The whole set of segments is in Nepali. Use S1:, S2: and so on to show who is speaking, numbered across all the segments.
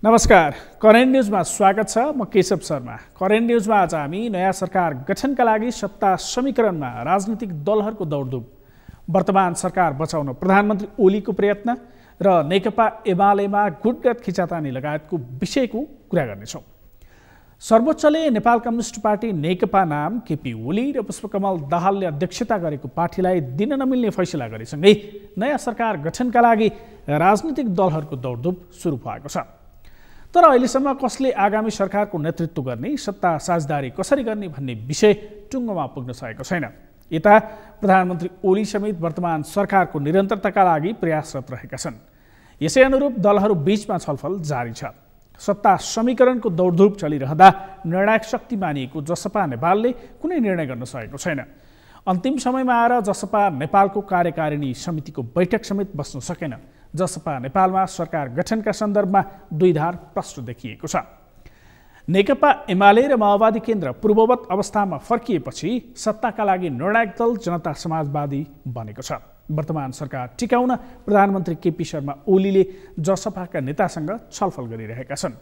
S1: नमस्कार, करेन्ट न्युजमा स्वागत छ। म केशव शर्मा। करेन्ट न्युजमा आज हामी नयाँ सरकार गठनका लागि सत्ता समीकरणमा राजनीतिक दलहरूको दौडधुप, वर्तमान सरकार बचाउन प्रधानमन्त्री ओलीको प्रयत्न र नेकपा एमालेमा गुटगत खिचातानी लगायतको विषयको कुरा गर्नेछौँ। सर्वोच्चले नेपाल कम्युनिस्ट पार्टी नेकपा नाम केपी ओली र पुष्पकमल दाहालले अध्यक्षता गरेको पार्टीलाई दिन नमिल्ने फैसला गरेसँगै नयाँ सरकार गठनका लागि राजनीतिक दलहरूको दौडधुप सुरु भएको छ। तर अहिलेसम्म कसले आगामी सरकारको नेतृत्व गर्ने, सत्ता साझेदारी कसरी गर्ने भन्ने विषय टुङ्गोमा पुग्न सकेको छैन। यता प्रधानमन्त्री ओली समेत वर्तमान सरकारको निरन्तरताका लागि प्रयासरत रहेका छन्। यसै अनुरूप दलहरू बीचमा छलफल जारी छ। सत्ता समीकरणको दौडधुप चलिरहँदा निर्णायक शक्ति मानिएको जसपा नेपालले कुनै निर्णय गर्न सकेको छैन। अन्तिम समयमा आएर जसपा नेपालको कार्यकारिणी समितिको बैठक समेत बस्न सकेन। जसपा नेपालमा सरकार गठनका सन्दर्भमा दुईधार प्रश्न देखिएको छ। नेकपा एमाले र माओवादी केन्द्र पूर्ववत अवस्थामा फर्किएपछि सत्ताका लागि निर्णायक दल जनता समाजवादी बनेको छ। वर्तमान सरकार टिकाउन प्रधानमन्त्री केपी शर्मा ओलीले जसपाका नेतासँग छलफल गरिरहेका छन्।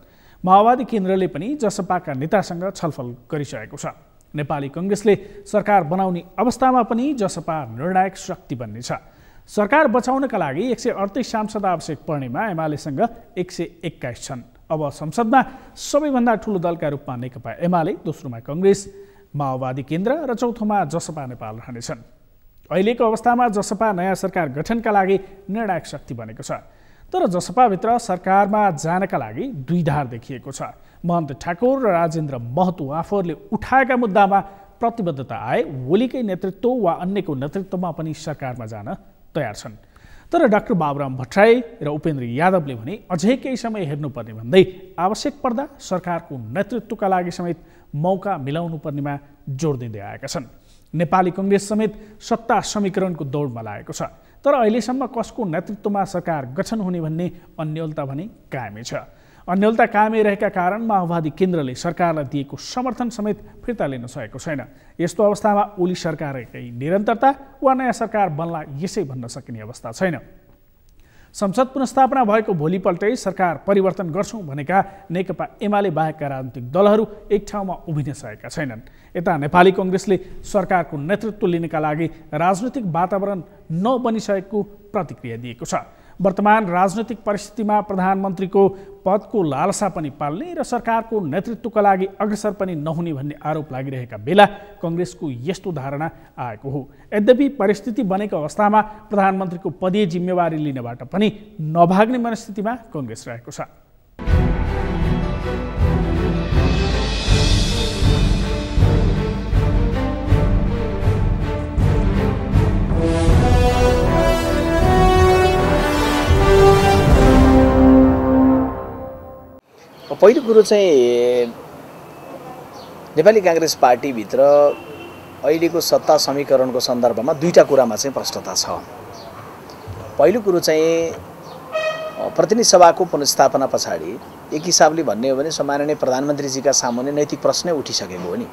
S1: माओवादी केन्द्रले पनि जसपाका नेतासँग छलफल गरिसकेको छ। नेपाली कङ्ग्रेसले सरकार बनाउने अवस्थामा पनि जसपा निर्णायक शक्ति बन्नेछ। सरकार बचाउनका लागि 138 सांसद आवश्यक पर्नेमा एमालेसँग 121 छन्। अब संसदमा सबैभन्दा ठूलो दलका रूपमा नेकपा एमाले, दोस्रोमा कङ्ग्रेस, माओवादी केन्द्र र चौथोमा जसपा नेपाल रहनेछन्। अहिलेको अवस्थामा जसपा नयाँ सरकार गठनका लागि निर्णायक शक्ति बनेको छ। तर जसपाभित्र सरकारमा जानका लागि दुईधार देखिएको छ। महन्त ठाकुर र राजेन्द्र महतो आफूहरूले उठाएका मुद्दामा प्रतिबद्धता आए ओलीकै नेतृत्व वा अन्यको नेतृत्वमा पनि सरकारमा जान तयार छन्। तर डाक्टर बाबुराम भट्टराई र उपेन्द्र यादवले भने अझै केही समय हेर्नुपर्ने भन्दै आवश्यक पर्दा सरकारको नेतृत्वका लागि समेत मौका मिलाउनु पर्नेमा जोड दिँदै आएका छन्। नेपाली कङ्ग्रेस समेत सत्ता समीकरणको दौडमा लागेको छ। तर अहिलेसम्म कसको नेतृत्वमा सरकार गठन हुने भन्ने अन्योलता भने कायमै छ। अन्योलता कायमै रहेका कारण माओवादी केन्द्रले सरकारलाई दिएको समर्थन समेत फिर्ता लिन सकेको छैन। यस्तो अवस्थामा ओली सरकारकै निरन्तरता वा नयाँ सरकार बन्ला यसै भन्न सकिने अवस्था छैन। संसद पुनर्स्थापना भएको भोलिपल्टै सरकार परिवर्तन गर्छौँ भनेका नेकपा एमाले बाहेकका राजनीतिक दलहरू एक ठाउँमा उभिन सकेका छैनन्। यता नेपाली कङ्ग्रेसले सरकारको नेतृत्व लिनका लागि राजनीतिक वातावरण नबनिसकेको प्रतिक्रिया दिएको छ। वर्तमान राजनीतिक परिस्थितिमा प्रधानमन्त्रीको पदको लालसा पनि पाल्ने र सरकारको नेतृत्वका लागि अग्रसर पनि नहुने भन्ने आरोप लागिरहेका बेला कङ्ग्रेसको यस्तो धारणा आएको हो। यद्यपि परिस्थिति बनेको अवस्थामा प्रधानमन्त्रीको पदीय जिम्मेवारी लिनबाट पनि नभाग्ने मनस्थितिमा कङ्ग्रेस रहेको छ।
S2: पहिलो कुरो चाहिँ नेपाली काङ्ग्रेस पार्टीभित्र अहिलेको सत्ता समीकरणको सन्दर्भमा दुईटा कुरामा चाहिँ प्रश्नता छ। पहिलो कुरो चाहिँ प्रतिनिधि सभाको पुनर्स्थापना पछाडि एक हिसाबले भन्ने हो भने सम्माननीय प्रधानमन्त्रीजीका सामुन्ने नैतिक प्रश्नै उठिसकेको हो नि।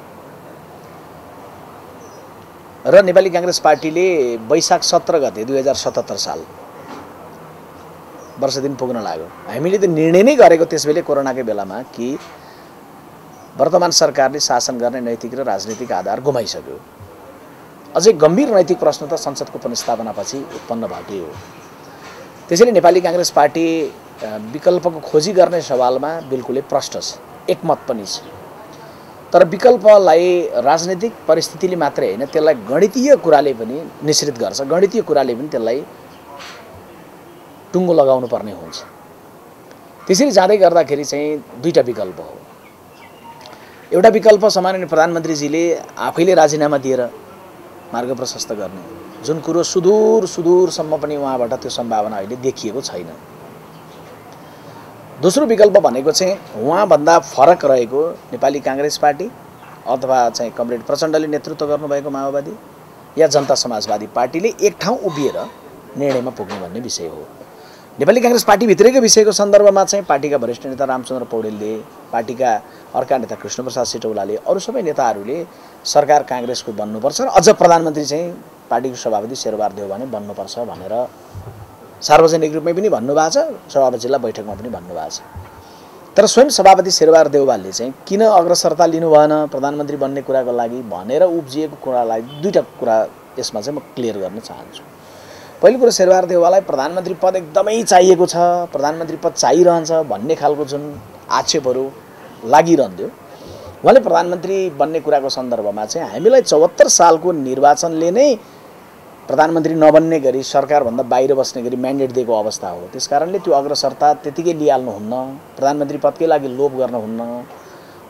S2: र नेपाली काङ्ग्रेस पार्टीले वैशाख 17 गते 2077 साल वर्ष दिन पुग्न लाग्यो। हामीले त निर्णय नै गरेको त्यसबेला कोरोनाकै बेलामा कि वर्तमान सरकारले शासन गर्ने नैतिक र राजनीतिक आधार गुमाइसक्यो। अझै गम्भीर नैतिक प्रश्न त संसदको पुनर्स्थापनापछि उत्पन्न भएकै हो। त्यसैले नेपाली काङ्ग्रेस पार्टी विकल्पको खोजी गर्ने सवालमा बिल्कुलै प्रष्ट छ, एकमत पनि छ। तर विकल्पलाई राजनीतिक परिस्थितिले मात्रै होइन, त्यसलाई गणितीय कुराले पनि निश्चित गर्छ। गणितीय कुराले पनि त्यसलाई टुङ्गो लगाउनु पर्ने हुन्छ। त्यसरी जाँदै गर्दाखेरि चाहिँ दुईटा विकल्प हो। एउटा विकल्प सम्माननीय प्रधानमन्त्रीजीले आफैले राजीनामा दिएर मार्ग प्रशस्त गर्ने, जुन कुरो सुदूरसम्म पनि उहाँबाट त्यो सम्भावना अहिले देखिएको छैन। दोस्रो विकल्प भनेको चाहिँ उहाँभन्दा फरक रहेको नेपाली काङ्ग्रेस पार्टी अथवा चाहिँ कमरेड प्रचण्डले नेतृत्व गर्नुभएको माओवादी या जनता समाजवादी पार्टीले एक ठाउँ उभिएर निर्णयमा पुग्ने भन्ने विषय हो। नेपाली काङ्ग्रेस पार्टीभित्रैको विषयको सन्दर्भमा चाहिँ पार्टीका वरिष्ठ नेता रामचन्द्र पौडेलले, पार्टीका अर्का नेता कृष्णप्रसाद सिटौलाले, अरू सबै नेताहरूले सरकार काङ्ग्रेसको बन्नुपर्छ र अझ प्रधानमन्त्री चाहिँ पार्टीको सभापति शेरबहादुर देउवाने बन्नुपर्छ भनेर सार्वजनिक रूपमै पनि भन्नुभएको छ, सभापति जिल्ला बैठकमा पनि भन्नुभएको छ। तर स्वयं सभापति शेरबहादुर देउवालले चाहिँ किन अग्रसरता लिनु भएन प्रधानमन्त्री बन्ने कुराको लागि भनेर उब्जिएको कुरालाई दुईटा कुरा यसमा चाहिँ म क्लियर गर्न चाहन्छु। पहिलो कुरो शेरबहादुर देउवालाई प्रधानमन्त्री पद एकदमै चाहिएको छ, प्रधानमन्त्री पद चाहिरहन्छ भन्ने खालको जुन आक्षेपहरू लागिरहन्थ्यो, उहाँले प्रधानमन्त्री बन्ने कुराको सन्दर्भमा चाहिँ हामीलाई 74 सालको निर्वाचनले नै प्रधानमन्त्री नबन्ने गरी सरकारभन्दा बाहिर बस्ने गरी म्यान्डेट दिएको अवस्था हो। त्यसकारणले त्यो अग्रसरता त्यतिकै लिइहाल्नुहुन्न, प्रधानमन्त्री पदकै लागि लोभ गर्नुहुन्न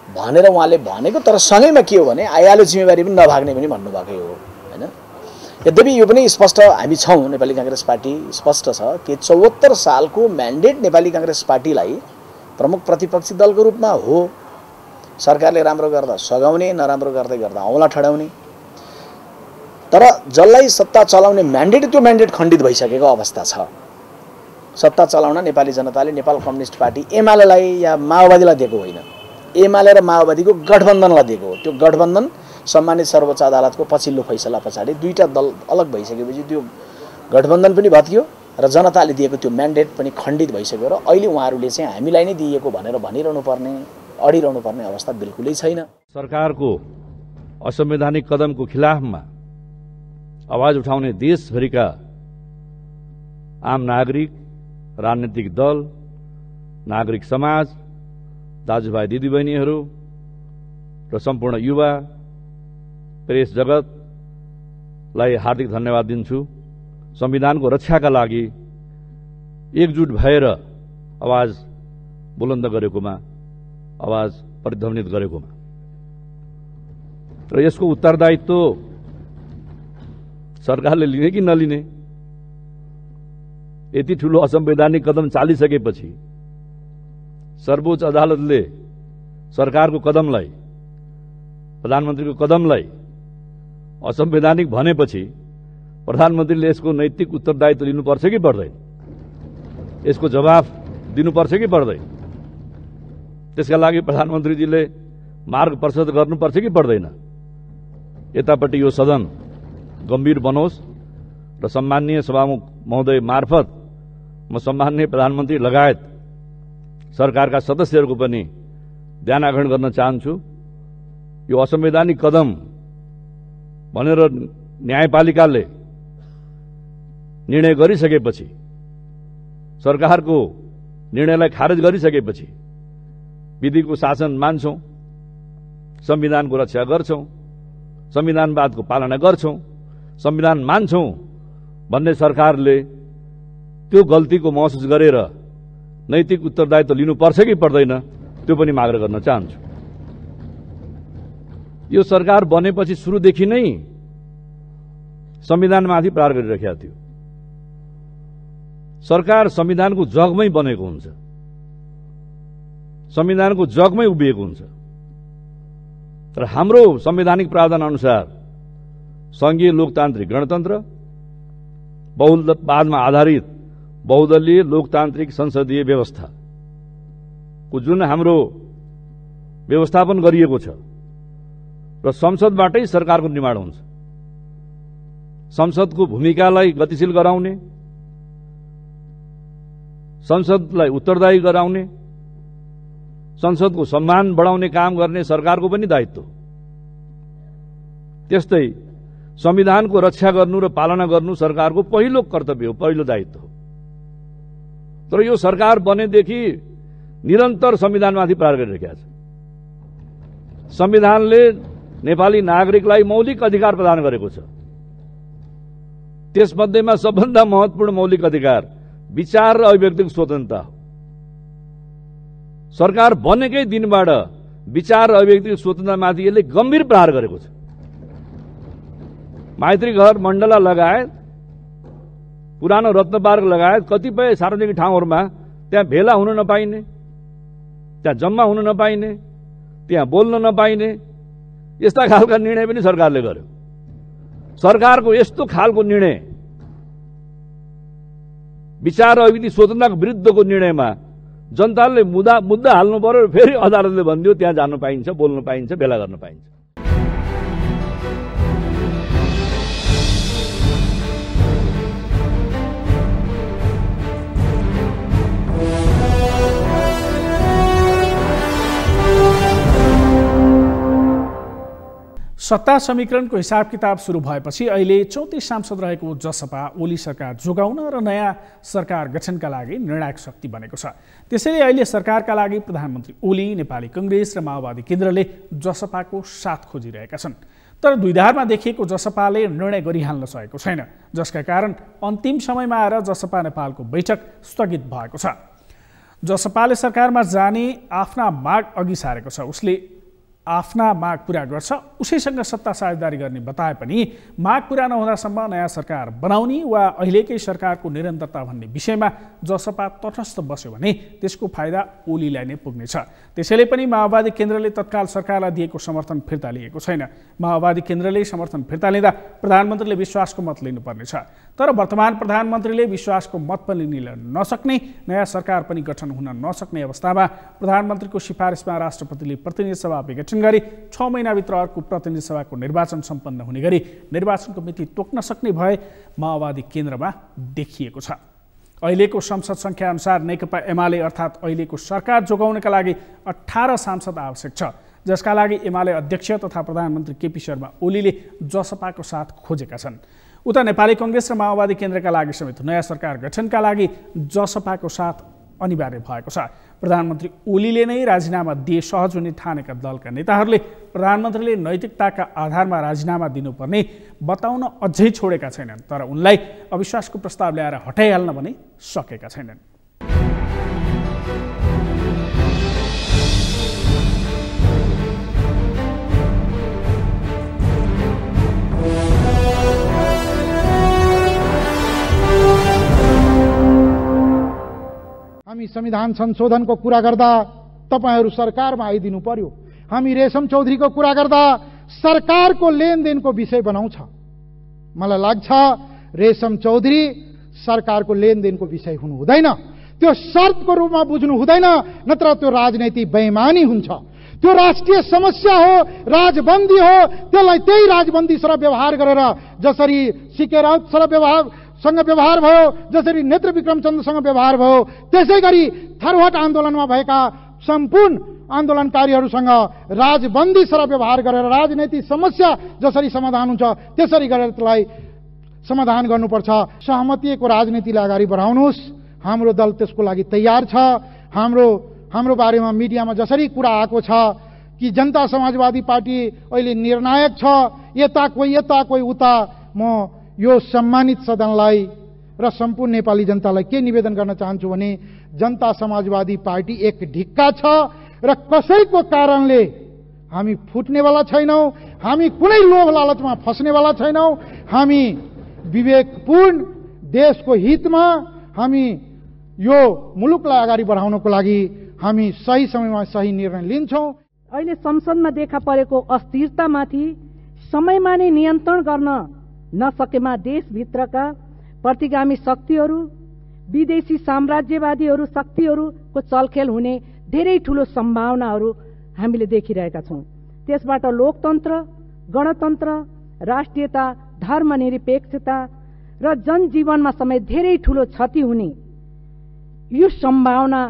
S2: भनेर उहाँले भनेको। तर सँगैमा के हो भने आइहाल्यो जिम्मेवारी पनि नभाग्ने पनि भन्नुभएकै हो हैन। यद्यपि यो पनि स्पष्ट हामी छौँ, नेपाली काङ्ग्रेस पार्टी स्पष्ट छ कि 74 सालको म्यान्डेट नेपाली काङ्ग्रेस पार्टीलाई प्रमुख प्रतिपक्षी दलको रूपमा हो। सरकारले राम्रो गर्दा सघाउने, नराम्रो गर्दै गर्दा औँला ठडाउने। तर जसलाई सत्ता चलाउने म्यान्डेट, त्यो म्यान्डेट खण्डित भइसकेको अवस्था छ। सत्ता चलाउन नेपाली जनताले नेपाल कम्युनिस्ट पार्टी एमालेलाई या माओवादीलाई दिएको होइन, एमाले र माओवादीको गठबन्धनलाई दिएको हो। त्यो गठबन्धन सम्मानित सर्वोच्च अदालतको पछिल्लो फैसला पछाडि दुईटा दल अलग भइसकेपछि त्यो गठबन्धन पनि भत्कियो र जनताले दिएको त्यो म्यान्डेट पनि खण्डित भइसक्यो। र अहिले उहाँहरूले चाहिँ हामीलाई नै दिएको भनेर भनिरहनु पर्ने, अडिरहनु पर्ने अवस्था बिल्कुलै छैन।
S3: सरकारको असंवैधानिक कदमको खिलाफमा आवाज उठाउने देशभरिका आम नागरिक, राजनीतिक दल, नागरिक समाज, दाजुभाइ दिदीबहिनीहरू र सम्पूर्ण युवा प्रेस जगतलाई हार्दिक धन्यवाद दिन्छु। संविधानको रक्षाका लागि एकजुट भएर आवाज बुलन्द गरेकोमा, आवाज प्रतिध्वनित गरेकोमा। र यसको उत्तरदायित्व सरकारले लिने कि नलिने, यति ठूलो असंवैधानिक कदम चालिसकेपछि सर्वोच्च अदालतले सरकारको कदमलाई, प्रधानमन्त्रीको कदमलाई असंवैधानिक भनेपछि प्रधानमन्त्रीले यसको नैतिक उत्तरदायित्व लिनुपर्छ कि पर्दैन? यसको जवाफ दिनुपर्छ कि पर्दैन? त्यसका लागि प्रधानमन्त्रीजीले मार्ग प्रशस्त गर्नुपर्छ कि पर्दैन? यतापट्टि यो सदन गम्भीर बनोस् र सम्माननीय सभामुख महोदय मार्फत म सम्माननीय प्रधानमन्त्री लगायत सरकारका सदस्यहरूको पनि ध्यान आकर्षण गर्न चाहन्छु। यो असंवैधानिक कदम भनेर न्यायपालिकाले निर्णय गरिसकेपछि, सरकारको निर्णयलाई खारेज गरिसकेपछि विधिको शासन मान्छौं, संविधानको रक्षा गर्छौं, संविधानवादको पालना गर्छौं, संविधान मान्छौं भन्ने सरकारले त्यो गल्तीको महसुस गरेर नैतिक उत्तरदायित्व लिनुपर्छ कि पर्दैन, त्यो पनि माग गर्न चाहन्छु। यो सरकार बनेपछि सुरुदेखि नै संविधानमाथि प्रहार गरिरहेको थियो। सरकार संविधानको जगमै बनेको हुन्छ, संविधानको जगमै उभिएको हुन्छ। तर हाम्रो संवैधानिक प्रावधान अनुसार संघीय लोकतान्त्रिक गणतन्त्र, बहुलवादमा आधारित बहुदलीय लोकतान्त्रिक संसदीय व्यवस्थाको जुन हाम्रो व्यवस्थापन गरिएको छ र संसदबाटै सरकारको निर्माण हुन्छ। संसदको भूमिकालाई गतिशील गराउने, संसदलाई उत्तरदायी गराउने, संसदको सम्मान बढाउने काम गर्ने सरकारको पनि दायित्व। त्यस्तै संविधानको रक्षा गर्नु र पालना गर्नु सरकारको पहिलो कर्तव्य हो, पहिलो दायित्व हो। तर यो सरकार बनेदेखि निरन्तर संविधानमाथि प्रहार गरिरहेको छ। संविधानले नेपाली नागरिकलाई मौलिक अधिकार प्रदान गरेको छ। त्यसमध्येमा सबभन्दा महत्वपूर्ण मौलिक अधिकार विचार र अभिव्यक्तिको स्वतन्त्रता हो। सरकार बनेकै दिनबाट विचार र अभिव्यक्तिको स्वतन्त्रतामाथि यसले गम्भीर प्रहार गरेको छ। मैत्री घर मण्डला लगायत, पुरानो रत्नपार्क लगायत कतिपय सार्वजनिक ठाउँहरूमा त्यहाँ भेला हुन नपाइने, त्यहाँ जम्मा हुन नपाइने, त्यहाँ बोल्न नपाइने, यस्ता खालका निर्णय पनि सरकारले गर्यो। सरकारको यस्तो खालको निर्णय, विचार र अभिव्यक्ति स्वतन्त्रताको विरुद्धको निर्णयमा जनताले मुद्दा हाल्नु पर्यो। फेरि अदालतले भनिदियो त्यहाँ जानु पाइन्छ, बोल्न पाइन्छ, भेला गर्न पाइन्छ।
S1: सत्ता समीकरणको हिसाब किताब सुरु भएपछि अहिले 34 सांसद रहेको जसपा ओली सरकार जोगाउन र नयाँ सरकार गठनका लागि निर्णायक शक्ति बनेको छ। त्यसैले अहिले सरकारका लागि प्रधानमन्त्री ओली, नेपाली कांग्रेस र माओवादी केन्द्रले जसपाको साथ खोजिरहेका छन्। तर द्विधारमा देखिएको जसपाले निर्णय गरिहाल्न सकेको छैन, जसका कारण अन्तिम समयमा आएर जसपा नेपालको बैठक स्थगित भएको छ। जसपाले सरकारमा जाने आफ्ना माग अघि सारेको छ। उसले आफ्ना माग पूरा गर्छ, उसैसँग सत्ता साझेदारी गर्ने बताए पनि माग पूरा नहुँदासम्म नयाँ सरकार बनाउने वा अहिलेकै सरकारको निरन्तरता भन्ने विषयमा जसपा तटस्थ बस्यो भने त्यसको फाइदा ओलीलाई नै पुग्नेछ। त्यसैले पनि माओवादी केन्द्रले तत्काल सरकारलाई दिएको समर्थन फिर्ता लिएको छैन। माओवादी केन्द्रले समर्थन फिर्ता लिँदा प्रधानमन्त्रीले विश्वासको मत लिनुपर्नेछ। तर वर्तमान प्रधानमन्त्रीले विश्वासको मत पनि लिन नसक्ने, नयाँ सरकार पनि गठन हुन नसक्ने अवस्थामा प्रधानमन्त्रीको सिफारिसमा राष्ट्रपतिले प्रतिनिधि सभा विघटन गरी 6 महिनाभित्र अर्को प्रतिनिधि सभाको निर्वाचन सम्पन्न हुने गरी निर्वाचनको मिति तोक्न सक्ने भए माओवादी केन्द्रमा देखिएको छ। अहिलेको संसद संख्या अनुसार नेकपा एमाले अर्थात् अहिलेको सरकार जोगाउनका लागि 18 सांसद आवश्यक छ, जसका लागि एमाले अध्यक्ष तथा प्रधानमन्त्री केपी शर्मा ओलीले जसपाको साथ खोजेका छन्। उता नेपाली कांग्रेस र माओवादी केन्द्रका लागि समेत नयाँ सरकार गठनका लागि जसपाको साथ अनिवार्य भएको छ। प्रधानमन्त्री ओलीले नै राजीनामा दिए सहज हुने ठानेका दलका नेताहरूले प्रधानमन्त्रीले नैतिकताका आधारमा राजीनामा दिनुपर्ने बताउन अझै छोडेका छैनन्, तर उनलाई अविश्वासको प्रस्ताव ल्याएर हटाइहाल्न भने सकेका छैनन्।
S4: हामी संविधान संशोधनको कुरा गर्दा तपाईहरू सरकारमा आइदिनु पर्यो। हामी रेशम चौधरीको कुरा गर्दा सरकारको लेनदेनको विषय बनाउँछ। मलाई लाग्छ रेशम चौधरी सरकारको लेनदेनको विषय हुनु हुँदैन, त्यो शर्तको रूपमा बुझ्नु हुँदैन, नत्र त्यो राजनीति बेइमानी हुन्छ। त्यो राष्ट्रिय समस्या हो, राजबन्दी हो। त्यसलाई त्यही राजबन्दी सर व्यवहार गरेर जसरी सिके राउत सँग व्यवहार भयो, जसरी नेत्र विक्रमचन्द्रसँग व्यवहार भयो, त्यसै गरी थरहट आन्दोलनमा भएका सम्पूर्ण आन्दोलनकारीहरूसँग राजबन्दी सर व्यवहार गरेर राजनैतिक समस्या जसरी समाधान हुन्छ त्यसरी गरेर त्यसलाई समाधान गर्नुपर्छ। सहमतिको राजनीतिलाई अगाडि बढाउनुहोस्। हाम्रो दल त्यसको लागि तयार छ। हाम्रो बारेमा मिडियामा जसरी कुरा आएको छ कि जनता समाजवादी पार्टी अहिले निर्णायक छ, यता कोही उता, म यो सम्मानित सदनलाई र सम्पूर्ण नेपाली जनतालाई के निवेदन गर्न चाहन्छु भने जनता समाजवादी पार्टी एक ढिक्का छ र कसैको कारणले हामी फुट्नेवाला छैनौं। हामी कुनै लोभ लालचमा फस्नेवाला छैनौं। हामी विवेकपूर्ण देशको हितमा हामी यो मुलुकलाई अगाडि बढाउनको लागि हामी सही समयमा सही निर्णय लिन्छौं।
S5: अहिले संसदमा देखा परेको अस्थिरतामाथि समयमा नै नियन्त्रण गर्न नसकेमा देशभित्रका प्रतिगामी शक्तिहरू, विदेशी साम्राज्यवादीहरू शक्तिहरूको चलखेल हुने धेरै ठूलो सम्भावनाहरू हामीले देखिरहेका छौं। त्यसबाट लोकतन्त्र, गणतन्त्र, राष्ट्रियता, धर्मनिरपेक्षता र जनजीवनमा समेत धेरै ठूलो क्षति हुने यो सम्भावना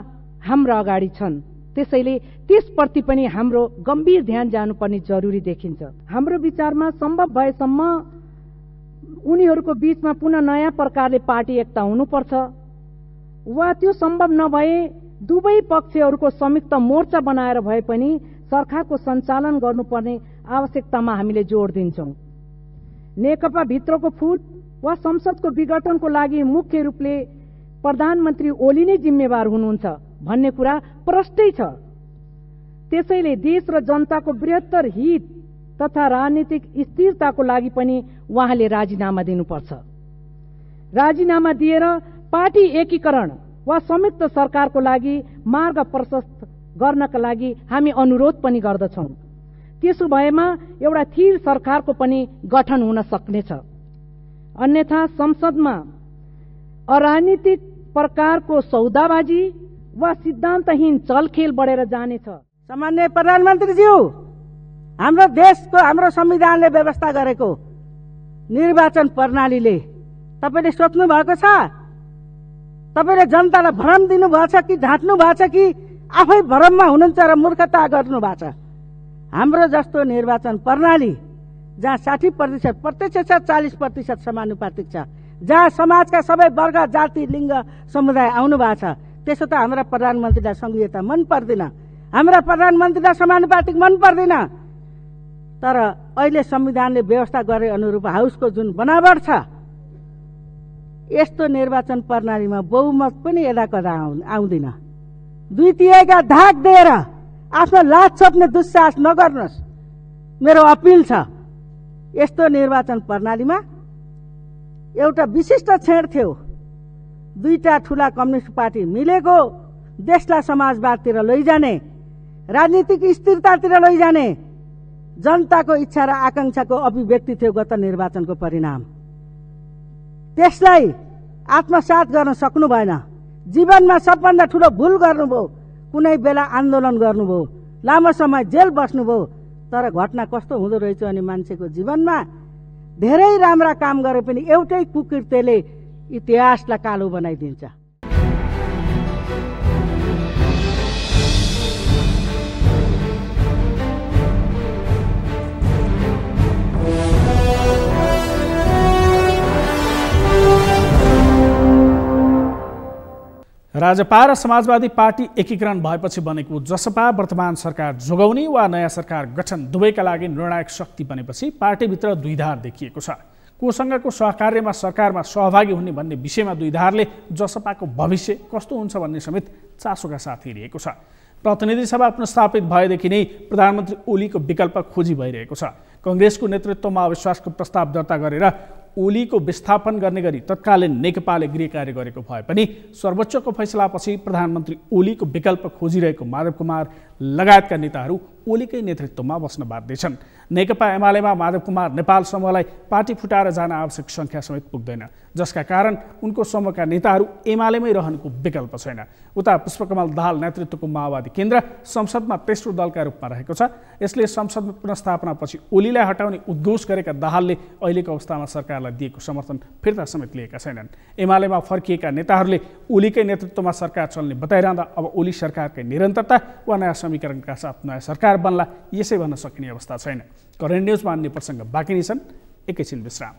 S5: हाम्रो अगाडि छन्। त्यसैले त्यसप्रति पनि हाम्रो गम्भीर ध्यान जानुपर्ने जरुरी देखिन्छ। हाम्रो विचारमा सम्भव भएसम्म उनीहरूको बीचमा पुनः नयाँ प्रकारले पार्टी एकता हुनुपर्छ, वा त्यो सम्भव नभए दुवै पक्षहरूको संयुक्त मोर्चा बनाएर भए पनि सरकारको सञ्चालन गर्नुपर्ने आवश्यकतामा हामीले जोड दिन्छौं। नेकपा भित्रको फुट वा संसदको विघटनको लागि मुख्य रूपले प्रधानमन्त्री ओली नै जिम्मेवार हुनुहुन्छ भन्ने कुरा प्रष्टै छ। त्यसैले देश र जनताको बृहत्तर हित तथा राजनीतिक स्थिरताको लागि पनि उहाँले राजीनामा दिनुपर्छ। राजीनामा दिएर पार्टी एकीकरण वा संयुक्त सरकारको लागि मार्ग प्रशस्त गर्नका लागि हामी अनुरोध पनि गर्दछौं। त्यसो भएमा एउटा स्थिर सरकारको पनि गठन हुन सक्नेछ। अन्यथा संसदमा अराजनीतिक प्रकारको सौदाबाजी वा सिद्धान्तहीन चलखेल बढेर जानेछ।
S6: सामान्य प्रधानमन्त्रीज्यू, हाम्रो देशको हाम्रो संविधानले व्यवस्था गरेको निर्वाचन प्रणालीले तपाईले सोच्नु भएको छ? तपाईले जनतालाई भ्रम दिनु भएको छ कि ढाँट्नु भएको छ कि आफै भ्रममा हुनुहुन्छ र मूर्खता गर्नु भएको छ? हाम्रो जस्तो निर्वाचन प्रणाली जहाँ 60% प्रत्यक्ष छ, 40% समानुपातिक छ, जहाँ समाजका सबै वर्ग, जाति, लिङ्ग, समुदाय आउनु भएको छ, त्यसो त हाम्रा प्रधानमन्त्रीलाई संघीयता मन पर्दैन, हाम्रा प्रधानमन्त्रीलाई समानुपातिक मन पर्दैन। तर अहिले संविधानले व्यवस्था गरे अनुरूप हाउसको जुन बनावट छ, यस्तो निर्वाचन प्रणालीमा बहुमत पनि यदाकदा आउँदैन। द्वितीयका धाक दिएर आफ्नो लाज छोप्ने दुस्साहस नगर्नुहोस्, मेरो अपिल छ। यस्तो निर्वाचन प्रणालीमा एउटा विशिष्ट छेड थियो, दुईटा ठूला कम्युनिस्ट पार्टी मिलेको देशलाई समाजवादतिर लैजाने, राजनीतिक स्थिरतातिर लैजाने जनताको इच्छा र आकांक्षाको अभिव्यक्ति थियो गत निर्वाचनको परिणाम। त्यसलाई आत्मसात गर्न सक्नु भएन। जीवनमा सबभन्दा ठूलो भूल गर्नुभयो, कुनै बेला आन्दोलन गर्नुभयो, लामो समय जेल बस्नुभयो। तर घटना कस्तो हुँदो रहेछ अनि मान्छेको जीवनमा धेरै राम्रा काम गरे पनि एउटै कुकृत्यले इतिहासलाई कालो बनाइदिन्छ।
S1: राजपा र समाजवादी पार्टी एकीकरण भएपछि बनेको जसपा वर्तमान सरकार जोगाउने वा नयाँ सरकार गठन दुवैका लागि निर्णायक शक्ति बनेपछि पार्टीभित्र द्विधार देखिएको छ। कोसँगको सहकार्यमा सरकारमा सहभागी हुने भन्ने विषयमा द्विधारले जसपाको भविष्य कस्तो हुन्छ भन्ने समेत चासोका साथ हेरिएको छ। प्रतिनिधि सभा पुनर्स्थापित भएदेखि नै प्रधानमन्त्री ओलीको विकल्प खोजी भइरहेको छ। कांग्रेसको नेतृत्वमा अविश्वासको प्रस्ताव दर्ता गरेर ओलीको विस्थापन गर्ने गरी तत्कालीन नेकपाले गृह कार्य गरेको भए पनि सर्वोच्चको फैसलापछि प्रधानमन्त्री ओलीको विकल्प खोजिरहेको माधव कुमार लगायतका नेताहरू ओलीकै नेतृत्वमा बस्न बाध्य छन्। नेकपा एमालेमा माधव कुमार नेपाल समूहलाई पार्टी फुटाएर जान आवश्यक संख्या समेत पुग्दैन, जसका कारण उनको समूहका नेताहरू एमालेमै रहनुको विकल्प छैन। उता पुष्पकमल दाहाल नेतृत्वको माओवादी केन्द्र संसदमा तेस्रो दलका रूपमा रहेको छ। यसले संसदमा पुनर्स्थापनापछि ओलीलाई हटाउने उद्घोष गरेका दाहालले अहिलेको अवस्थामा सरकारलाई दिएको समर्थन फिर्ता समेत लिएका छैनन्। एमालेमा फर्किएका नेताहरूले ओलीकै नेतृत्वमा सरकार चल्ने बताइरहँदा अब ओली सरकारकै निरन्तरता वा नयाँ समीकरणका साथ नयाँ सरकार बन्ला यसै भन्न सकिने अवस्था छैन। करेन्ट न्युजमा अन्य प्रसङ्ग बाँकी नै छन्। एकैछिन विश्राम।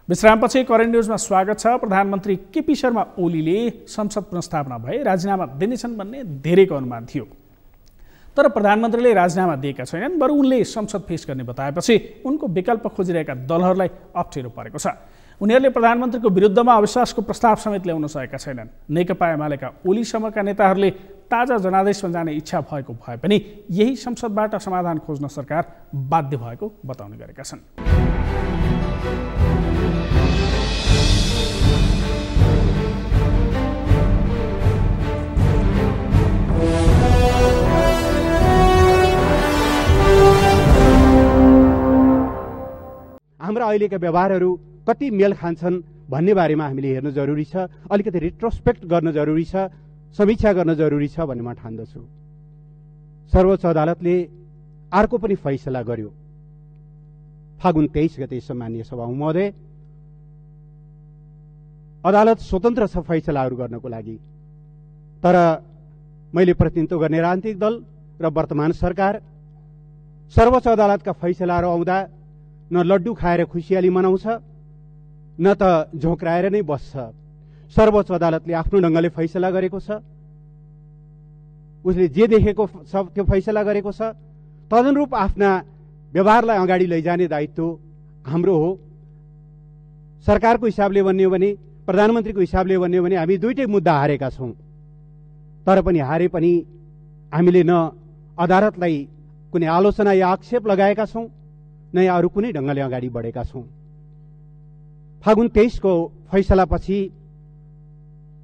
S1: विश्रामपछि करेन्ट न्युजमा स्वागत छ। प्रधानमन्त्री केपी शर्मा ओलीले संसद पुनर्स्थापना भए राजीनामा दिनेछन् भन्ने धेरैको अनुमान थियो, तर प्रधानमन्त्रीले राजीनामा दिएका छैनन्। बरु उनले संसद फेस गर्ने बताएपछि उनको विकल्प खोजिरहेका दलहरूलाई अप्ठ्यारो परेको छ। उनीहरूले प्रधानमन्त्रीको विरुद्धमा अविश्वासको प्रस्ताव समेत ल्याउन सकेका छैनन्। नेकपा एमालेका ओली समूहका नेताहरूले ताजा जनादेशमा जाने इच्छा भएको भए पनि यही संसदबाट समाधान खोज्न सरकार बाध्य भएको बताउने गरेका छन्।
S7: हाम्रा अहिलेका व्यवहारहरू कति मेल खान्छन् भन्ने बारेमा हामीले हेर्नु जरुरी छ। अलिकति रिट्रोस्पेक्ट गर्न जरुरी छ, समीक्षा गर्न जरुरी छ भन्ने म ठान्दछु। सर्वोच्च अदालतले अर्को पनि फैसला गर्यो फागुन 23 गते। सम्माननीय सभामुख महोदय, अदालत स्वतन्त्र छ फैसलाहरू गर्नको लागि, तर मैले प्रतिनिधित्व गर्ने राजनीतिक दल र वर्तमान सरकार सर्वोच्च अदालतका फैसलाहरू आउँदा न लड्डु खाएर खुसियाली मनाउँछ न त झोक्राएर नै बस्छ। सर्वोच्च अदालतले आफ्नो ढङ्गले फैसला गरेको छ, उसले जे देखेको छ त्यो फैसला गरेको छ। तदनुरूप आफ्ना व्यवहारलाई अगाडि लैजाने दायित्व हाम्रो हो। सरकारको हिसाबले भन्ने हो भने, प्रधानमन्त्रीको हिसाबले भन्ने हो भने हामी दुईटै मुद्दा हारेका छौँ, तर पनि हारे पनि हामीले न अदालतलाई कुनै आलोचना या आक्षेप लगाएका छौँ न या अरू कुनै ढङ्गले अगाडि बढेका छौँ। फागुन 23 को फैसलापछि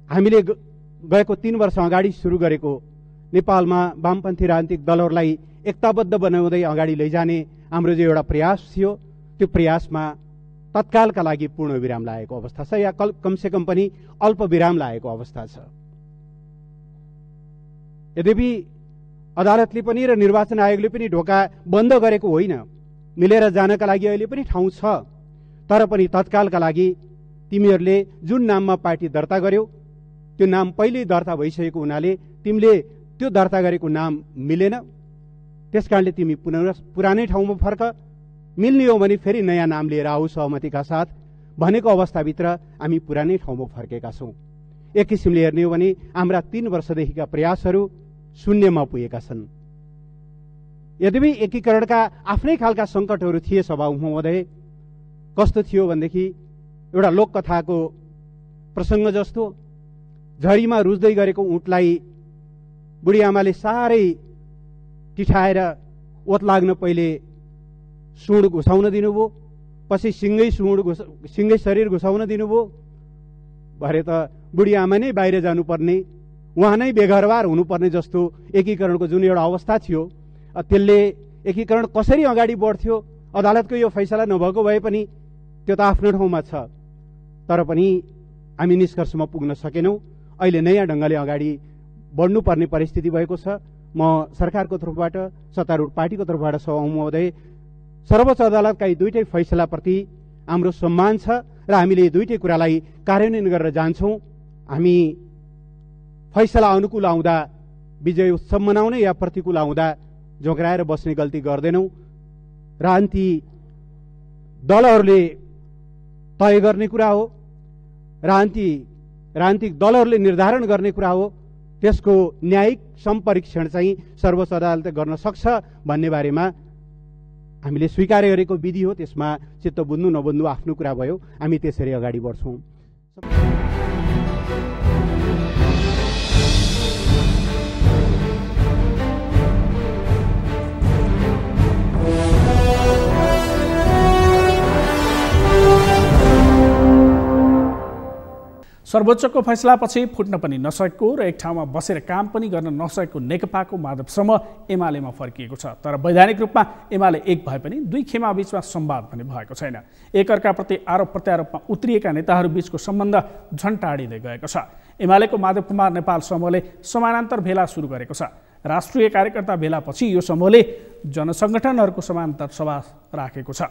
S7: हामीले गएको 3 वर्ष अगाडि सुरु गरेको नेपालमा वामपन्थी राजनीतिक दलहरूलाई एकताबद्ध बनाउँदै अगाडि लैजाने हाम्रो जो एउटा प्रयास थियो, त्यो प्रयासमा तत्कालका लागि पूर्ण विराम लागेको अवस्था छ, या कमसेकम पनि अल्प विराम लागेको अवस्था छ। यद्यपि अदालतले पनि र निर्वाचन आयोगले पनि ढोका बन्द गरेको होइन, मिलेर जानका लागि अहिले पनि ठाउँ छ। तर पनि तत्कालका लागि तिमीहरूले जुन नाममा पार्टी दर्ता गर्यौ त्यो नाम पहिल्यै दर्ता भइसकेको हुनाले तिमीले त्यो दर्ता गरेको नाम मिलेन, त्यसकारणले तिमी पुरानै ठाउँमा फर्क, मिल्ने हो भने फेरि नयाँ नाम लिएर आऊ सहमतिका साथ भनेको अवस्थाभित्र हामी पुरानै ठाउँमा फर्केका छौँ। एक किसिमले हेर्ने हो भने हाम्रा 3 वर्षदेखिका प्रयासहरू शून्यमा पुगेका छन्। यद्यपि एकीकरणका आफ्नै खालका सङ्कटहरू थिए सभामुख महोदय। कस्तो थियो भनेदेखि एउटा लोककथाको प्रसङ्ग जस्तो, झरीमा रुच्दै गरेको ऊँटलाई बुढी आमाले साह्रै टिठाएर ओत लाग्न पहिले सुँड घुसाउन दिनुभयो, पछि सिङ्गै शरीर घुसाउन दिनुभयो। भरे त बुढी आमा नै बाहिर जानुपर्ने, उहाँ नै बेघरबार हुनुपर्ने जस्तो एकीकरणको जुन एउटा अवस्था थियो, त्यसले एकीकरण कसरी अगाडि बढ्थ्यो अदालतको यो फैसला नभएको भए पनि त्यो त आफ्नो ठाउँमा छ। तर पनि हामी निष्कर्षमा पुग्न सकेनौँ। अहिले नयाँ ढङ्गले अगाडि बढ्नुपर्ने परिस्थिति भएको छ। म सरकारको तर्फबाट, सत्तारूढ पार्टीको तर्फबाट सभामुख महोदय, सर्वोच्च अदालतका यी दुईटै फैसलाप्रति हाम्रो सम्मान छ र हामीले यी दुईटै कुरालाई कार्यान्वयन गरेर जान्छौँ। हामी फैसला अनुकूल आउँदा विजय उत्सव मनाउने या प्रतिकूल आउँदा जोग्राएर बस्ने गल्ती गर्दैनौँ। राजनीति दलहरूले तय गर्ने कुरा हो, राजनीतिक दलहरूले निर्धारण गर्ने कुरा हो। त्यसको न्यायिक सम्परीक्षण चाहिँ सर्वोच्च अदालतले गर्न सक्छ भन्ने बारेमा हामीले स्वीकार गरेको विधि हो। त्यसमा चित्त बुझ्नु नबुझ्नु आफ्नो कुरा भयो। हामी त्यसरी अगाडि बढ्छौँ।
S1: सर्वोच्चको फैसलापछि फुट्न पनि नसकेको र एक ठाउँमा बसेर काम पनि गर्न नसकेको नेकपाको माधव समूह एमालेमा फर्किएको छ। तर वैधानिक रूपमा एमाले एक भए पनि दुई खेमा बीचमा संवाद भने भएको छैन। एकअर्काप्रति आरोप प्रत्यारोपमा उत्रिएका नेताहरू बीचको सम्बन्ध झन् टाढिँदै गएको छ। एमालेको माधव कुमार नेपाल समूहले समानान्तर भेला सुरु गरेको छ। राष्ट्रिय कार्यकर्ता भेलापछि यो समूहले जनसङ्गठनहरूको समानान्तर सभा राखेको छ।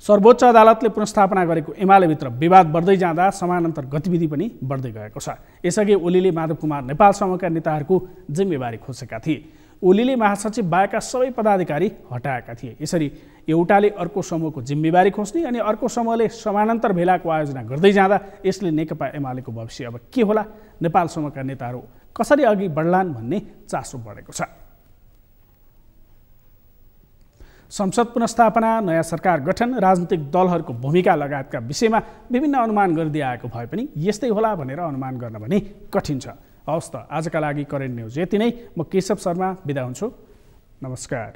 S1: सर्वोच्च अदालतले पुनर्स्थापना गरेको एमालेभित्र विवाद बढ्दै जाँदा समानान्तर गतिविधि पनि बढ्दै गएको छ। यसअघि ओलीले माधव कुमार नेपाल समूहका नेताहरूको जिम्मेवारी खोजेका थिए। ओलीले महासचिव बाहेकका सबै पदाधिकारी हटाएका थिए। यसरी एउटाले अर्को समूहको जिम्मेवारी खोज्ने अनि अर्को समूहले समानान्तर भेलाको आयोजना गर्दै जाँदा यसले नेकपा एमालेको भविष्य अब के होला, नेपाल समूहका नेताहरू कसरी अघि बढ्लान् भन्ने चासो बढेको छ। संसद पुनर्स्थापना, नयाँ सरकार गठन, राजनीतिक दलहरूको भूमिका लगायतका विषयमा विभिन्न अनुमान गर्दै आएको भए पनि यस्तै होला भनेर अनुमान गर्न भने कठिन छ। हवस् त, आजका लागि करेन्ट न्युज यति नै। म केशव शर्मा बिदा हुन्छु। नमस्कार।